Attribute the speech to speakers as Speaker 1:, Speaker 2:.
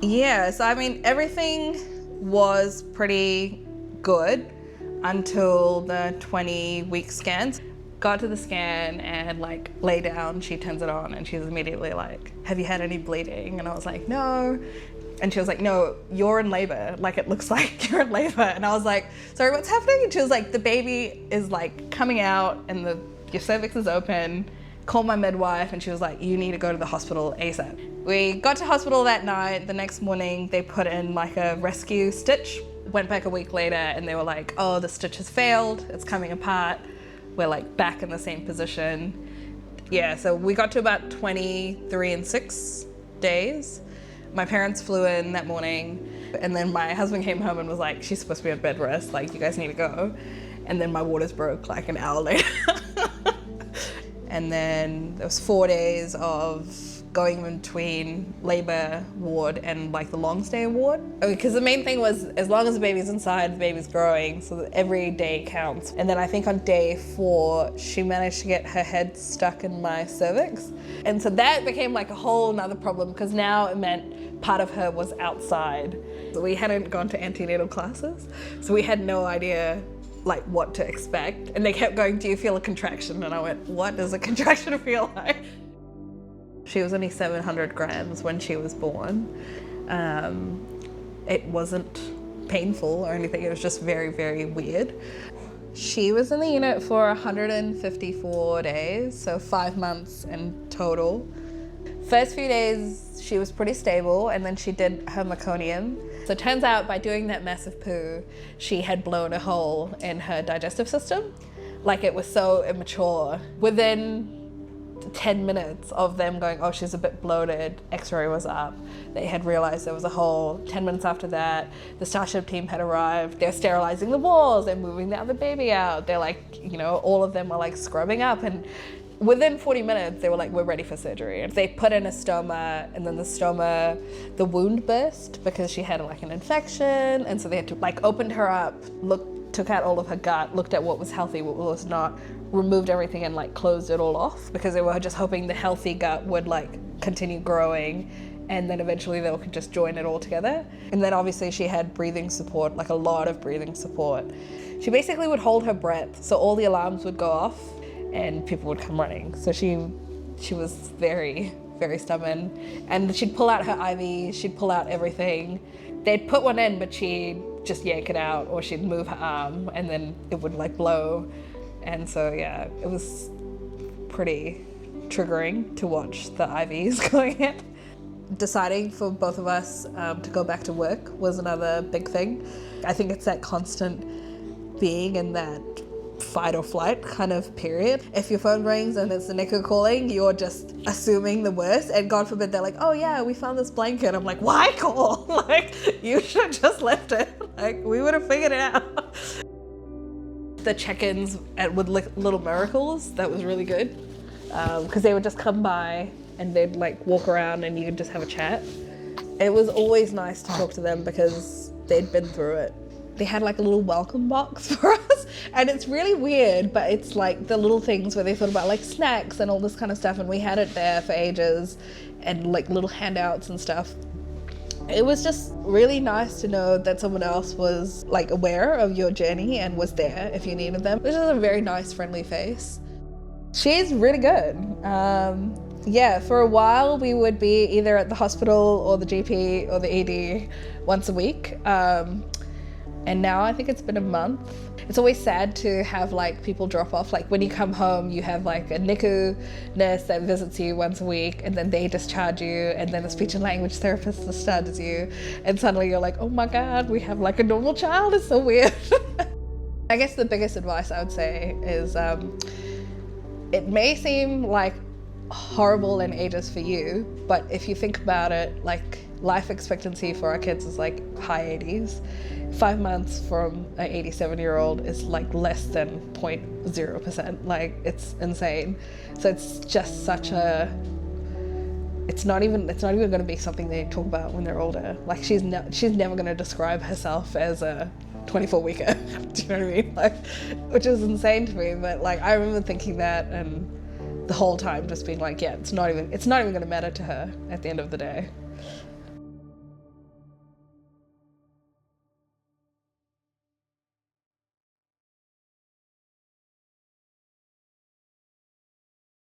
Speaker 1: Yeah, so I mean, everything was pretty good until the 20-week scans. Got to the scan and like lay down, she turns it on and she's immediately like, have you had any bleeding? And I was like, no. And she was like, no, you're in labor. Like, it looks like you're in labor. And I was like, sorry, what's happening? And she was like, the baby is like coming out and your cervix is open. Call my midwife. And she was like, you need to go to the hospital ASAP. We got to hospital that night. The next morning, they put in like a rescue stitch. Went back a week later and they were like, oh, the stitch has failed. It's coming apart. We're like back in the same position. Yeah, so we got to about 23 and 6 days. My parents flew in that morning and then my husband came home and was like, she's supposed to be on bed rest, like you guys need to go. And then my waters broke like an hour later. And then there was 4 days of going in between labor ward and like the long stay ward. Because the main thing was, as long as the baby's inside, the baby's growing, so that every day counts. And then I think on day 4, she managed to get her head stuck in my cervix. And so that became like a whole nother problem because now it meant part of her was outside. So we hadn't gone to antenatal classes, so we had no idea like what to expect. And they kept going, do you feel a contraction? And I went, what does a contraction feel like? She was only 700 grams when she was born. It wasn't painful or anything, it was just very, very weird. She was in the unit for 154 days, so 5 months in total. First few days, she was pretty stable, and then she did her meconium. So it turns out by doing that massive poo, she had blown a hole in her digestive system. Like, it was so immature. Within 10 minutes of them going, oh, she's a bit bloated, x-ray was up, they had realized there was a hole. 10 minutes after that, the Starship team had arrived. They're sterilizing the walls, they're moving the other baby out. They're like, you know, all of them are like scrubbing up, and within 40 minutes, they were like, we're ready for surgery. And they put in a stoma, and then the wound burst because she had like an infection. And so they had to like opened her up, took out all of her gut, looked at what was healthy, what was not, removed everything and like closed it all off because they were just hoping the healthy gut would like continue growing and then eventually they could just join it all together. And then obviously she had breathing support, like a lot of breathing support. She basically would hold her breath, so all the alarms would go off and people would come running. So she was very, very stubborn. And she'd pull out her IV, she'd pull out everything. They'd put one in, but she'd just yank it out, or she'd move her arm and then it would like blow. And so yeah, it was pretty triggering to watch the IVs going in. Deciding for both of us to go back to work was another big thing. I think it's that constant being in that fight or flight kind of period. If your phone rings and it's the NICU calling, you're just assuming the worst, and God forbid they're like, oh yeah, we found this blanket. I'm like, why call? Like, you should have just left it. Like, we would have figured it out. The check-ins with Little Miracles, that was really good, because they would just come by and they'd like walk around and you could just have a chat. It was always nice to talk to them because they'd been through it. They had like a little welcome box for us, and it's really weird, but it's like the little things where they thought about like snacks and all this kind of stuff, and we had it there for ages, and like little handouts and stuff. It was just really nice to know that someone else was like aware of your journey and was there if you needed them. Which is a very nice, friendly face. She's really good. Yeah, for a while we would be either at the hospital or the GP or the ED once a week. And now I think it's been a month. It's always sad to have like people drop off. Like when you come home, you have like a NICU nurse that visits you once a week, and then they discharge you, and then a speech and language therapist discharges you, and suddenly you're like, oh my God, we have like a normal child. It's so weird. I guess the biggest advice I would say is it may seem like horrible in ages for you, but if you think about it, like life expectancy for our kids is like high 80s. 5 months from an 87-year-old is like less than 0.0%. Like, it's insane. So it's just such a, it's not even going to be something they talk about when they're older. Like, she's never going to describe herself as a 24-weeker. Do you know what I mean? Like, which is insane to me. But like, I remember thinking that, and the whole time just being like, yeah, it's not even going to matter to her at the end of the day.